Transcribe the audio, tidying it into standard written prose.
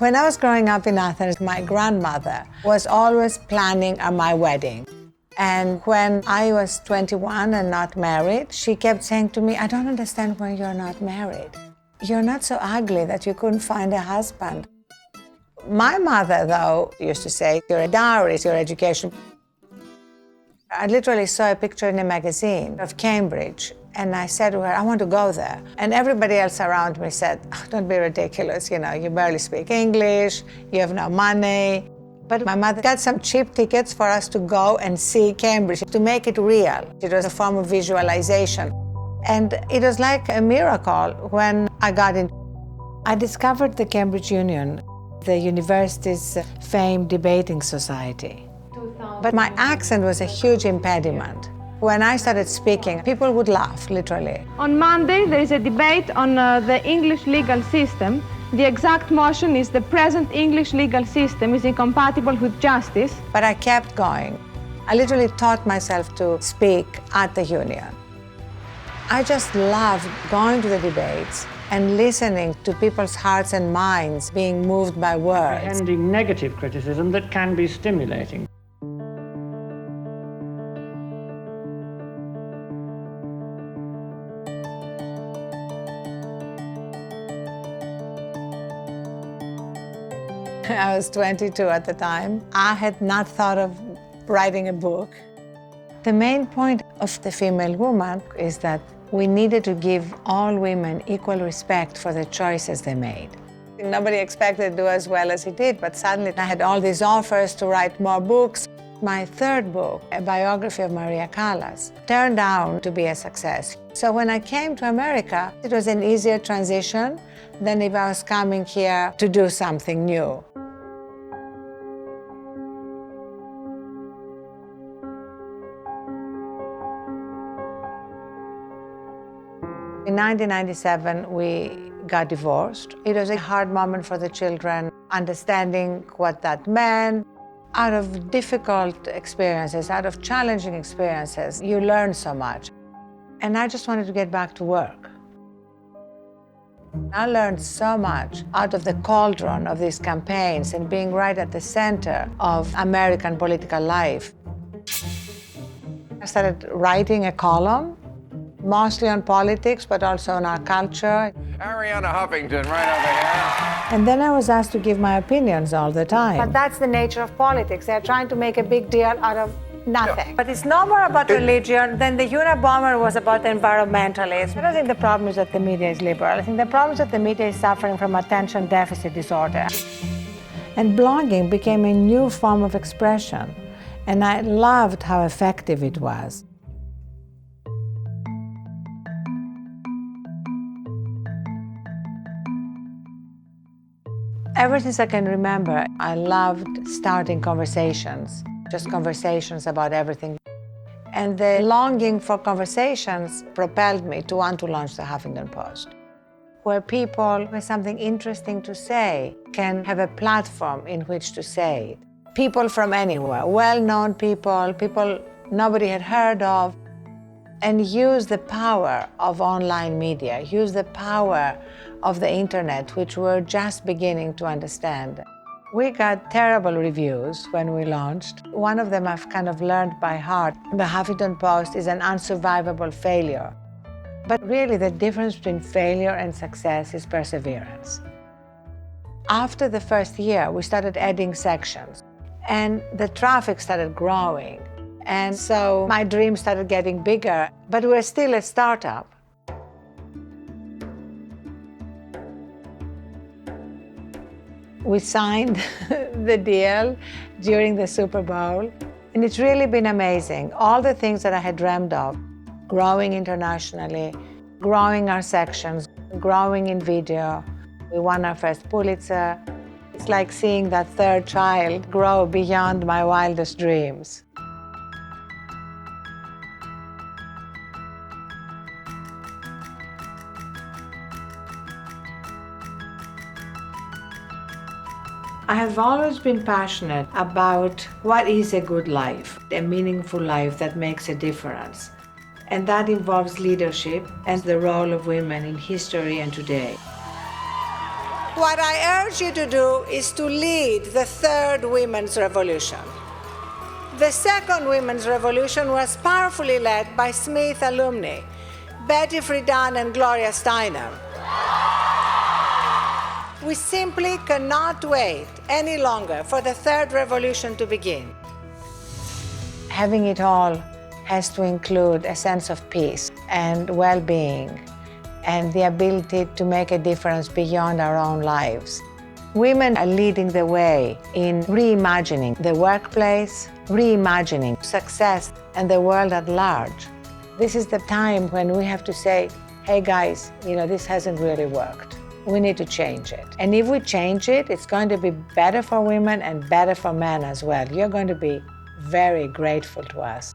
When I was growing up in Athens, my grandmother was always planning my wedding. And when I was 21 and not married, she kept saying to me, I don't understand why you're not married. You're not so ugly that you couldn't find a husband. My mother, though, used to say, your dowry is your education. I literally saw a picture in a magazine of Cambridge, and I said to her, I want to go there. And everybody else around me said, oh, don't be ridiculous, you know, you barely speak English, you have no money. But my mother got some cheap tickets for us to go and see Cambridge, to make it real. It was a form of visualization. And it was like a miracle when I got in. I discovered the Cambridge Union, the university's famed debating society. But my accent was a huge impediment. When I started speaking, people would laugh, literally. On Monday, there is a debate on the English legal system. The exact motion is the present English legal system is incompatible with justice. But I kept going. I literally taught myself to speak at the union. I just loved going to the debates and listening to people's hearts and minds being moved by words. Ending negative criticism that can be stimulating. I was 22 at the time. I had not thought of writing a book. The main point of The Female Woman is that we needed to give all women equal respect for the choices they made. Nobody expected to do as well as he did, but suddenly I had all these offers to write more books. My third book, a biography of Maria Callas, turned out to be a success. So when I came to America, it was an easier transition than if I was coming here to do something new. In 1997, we got divorced. It was a hard moment for the children, understanding what that meant. Out of difficult experiences, out of challenging experiences, you learn so much. And I just wanted to get back to work. I learned so much out of the cauldron of these campaigns and being right at the center of American political life. I started writing a column, mostly on politics, but also on our culture. Ariainna Huffington, right over here. And then I was asked to give my opinions all the time. But that's the nature of politics. They're trying to make a big deal out of nothing. Yeah. But it's no more about religion than the Unabomber was about environmentalists. I don't think the problem is that the media is liberal. I think the problem is that the media is suffering from attention deficit disorder. And blogging became a new form of expression. And I loved how effective it was. Ever since I can remember, I loved starting conversations, just conversations about everything. And the longing for conversations propelled me to want to launch the Huffington Post, where people with something interesting to say can have a platform in which to say it. People from anywhere, well-known people, people nobody had heard of, and use the power of online media, use the power of the internet, which we're just beginning to understand. We got terrible reviews when we launched. One of them I've kind of learned by heart. The Huffington Post is an unsurvivable failure. But really the difference between failure and success is perseverance. After the first year, we started adding sections, and the traffic started growing. And so my dream started getting bigger, but we're still a startup. We signed the deal during the Super Bowl, and it's really been amazing. All the things that I had dreamed of, growing internationally, growing our sections, growing in video. We won our first Pulitzer. It's like seeing that third child grow beyond my wildest dreams. I have always been passionate about what is a good life, a meaningful life that makes a difference. And that involves leadership and the role of women in history and today. What I urge you to do is to lead the third women's revolution. The second women's revolution was powerfully led by Smith alumni, Betty Friedan and Gloria Steinem. We simply cannot wait any longer for the third revolution to begin. Having it all has to include a sense of peace and well-being and the ability to make a difference beyond our own lives. Women are leading the way in reimagining the workplace, reimagining success and the world at large. This is the time when we have to say, hey guys, this hasn't really worked. We need to change it. And if we change it, it's going to be better for women and better for men as well. You're going to be very grateful to us.